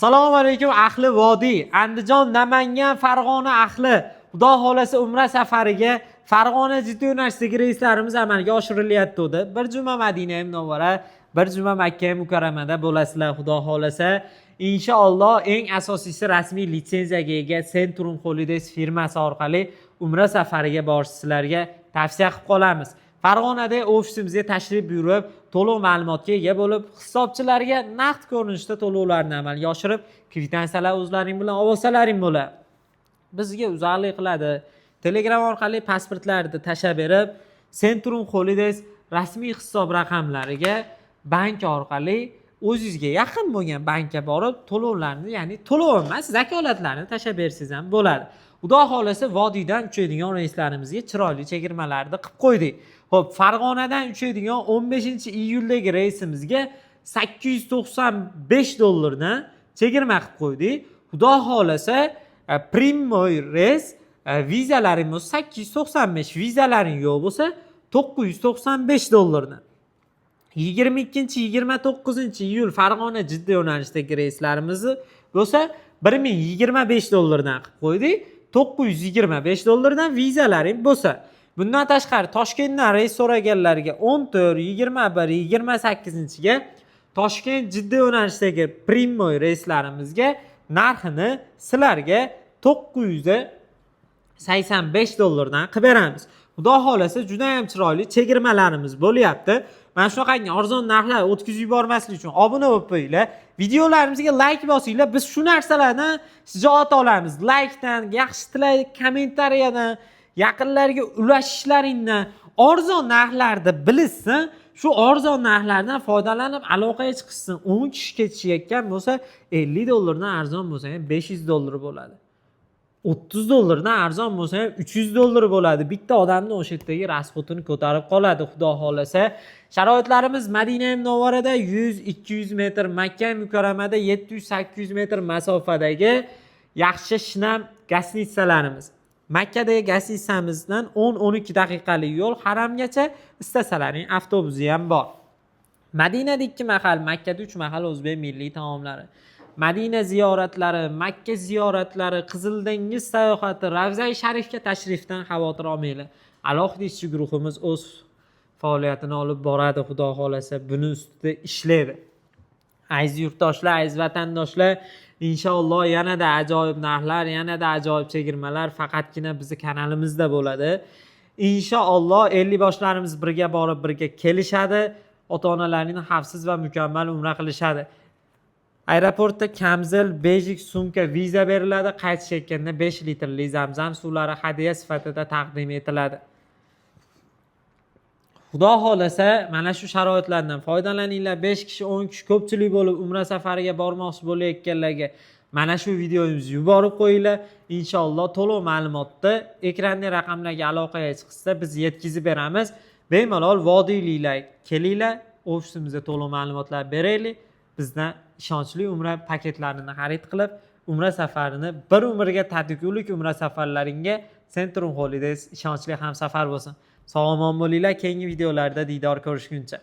Assalomu alaykum ahli vodiy, Andijon, Namangan, Farg'ona ahli. Xudo xolasa umra safariga Farg'ona Jiddiy yo'nalishdagi reyslarimiz amalga oshirilyapti. Bir juma Madina Munavvara, bir juma Makka Mukarramada bo'lasizlar Xudo xolasa. Inshaalloh eng asosiysi rasmiy litsenziyaga ega Centrum Holidays firmasi orqali umra safariga borishingizlarga tavsiya qilib qolamiz. Farg'onada ofisimizga tashrif buyurib, to'liq ma'lumotga ega bo'lib, hisobchilarga naqd ko'rinishda to'lovlarni amalga oshirib, kvitansiyalar o'zlaring bilan olsalaring bo'ladi. Bizga uzarlik qiladi. Telegram orqali pasportlarni tashlab berib, Centrum Holidays rasmiy hisob raqamlariga bank orqali o'zingizga yaqin bo'lgan bankka borib, to'lovlarni, ya'ni to'lov emas, zakolatlarni tashlab bersangiz ham bo'ladi. Xudo xolasa vodiydan uchadigan reyslarimizga chiroyli chegirmalarni qilib qo'ydik. Xo'p, Farg'onadan uchadigan 15-iyuldagi reysimizga $895 chegirma qilib qo'ydik. Xudo xolasa Primoy reys vizalarimiz 895, vizalaring yo'q bo'lsa $995. 22-29 Farg'ona Jiddiy yo'nalishdagi reyslarimizni bo'lsa $1025 dan qilib qo'ydik. $925 vizalaring bo'lsa. Bundan tashqari Toshkentdan reys so'raganlarga 14, 21, 28-ga Toshkent Jiddiy yo'nalishdagi Primoy reyslarimizga narxini sizlarga $985 dan qilib beramiz. Xudo xolasa juda ham chiroyli chegirmalarimiz bo'lyapti. Mana shunaqangi arzon narxlar o'tkazib yubormaslik uchun obuna bo'lib qo'yinglar. Videolarimizga like bosinglar. Biz shu narsalardan shijoat olamiz. Likedan, yaxshi tilak, kommentariyadan, yaqinlarga ulashishlaringdan, arzon narxlarni bilishsin. Shu arzon narxlardan foydalanib aloqaga chiqishsin. 10 kishi ketishayotgan bo'lsa $50 dan arzon bo'lsa ham $500 bo'ladi. $30 dan arzon bo'lsa ham $300 bo'ladi. Bitta odamning o'sha yerdagi rasxotini ko'tarib qoladi Xudo xolasa. Sharoitlarimiz Madina Munavvarada 100-200 metr, Makka Mukarramada 700-800 metr masofadagi yaxshi shinam gastitsalarimiz. Makkadagi gastitsamizdan 10-12 daqiqalik yo'l Haramgacha, istasalaring avtobusi ham bor. Madinada 2 mahal, Makkada 3 mahal o'zbek milliy taomlari. Madina ziyoratlari, Makka ziyoratlari, Qizil dengiz sayohati, Ravza-i Sharifga tashrifdan xavotir olmanglar. Alohida ishchi guruhimiz o'z faoliyatini olib boradi, Xudo xolasa buni ustida ishlaydi. Aziz yurtdoshlar, aziz vatandoshlar, inshaalloh yanada ajoyib narxlar, yanada ajoyib chegirmalar faqatgina bizning kanalimizda bo'ladi. Inshaalloh 50 boshlarimiz birga borib, birga kelishadi. Ota-onalarini xavfsiz va mukammal umra qilishadi. Aeroportda kamzil, bejik sumka, viza beriladi. Qaytishayotganda 5 litrli Zamzam suvlari hadya sifatida taqdim etiladi. Xudo xolasa mana shu sharoitlardan foydalaninglar. 5 kishi, 10 kishi ko'pchilik bo'lib umra safariga bormoqchi bo'layotganlarga mana shu videomizni yuborib qo'yinglar. Inshaalloh to'liq ma'lumotni ekrandagi raqamlarga aloqaga chiqsa biz yetkazib beramiz. Bemalol vodiyliklar kelinglar, ofisimizga to'liq ma'lumotlar beraylik. Bizdan ishonchli umra paketlarini xarid qilib, umra safarini bir umrga tatigulik umra safarlaringga Centrum Holidays ishonchli hamsafar bo'lsin. Sog' omon bo'linglar. Keyingi videolarda diydor ko'rishguncha.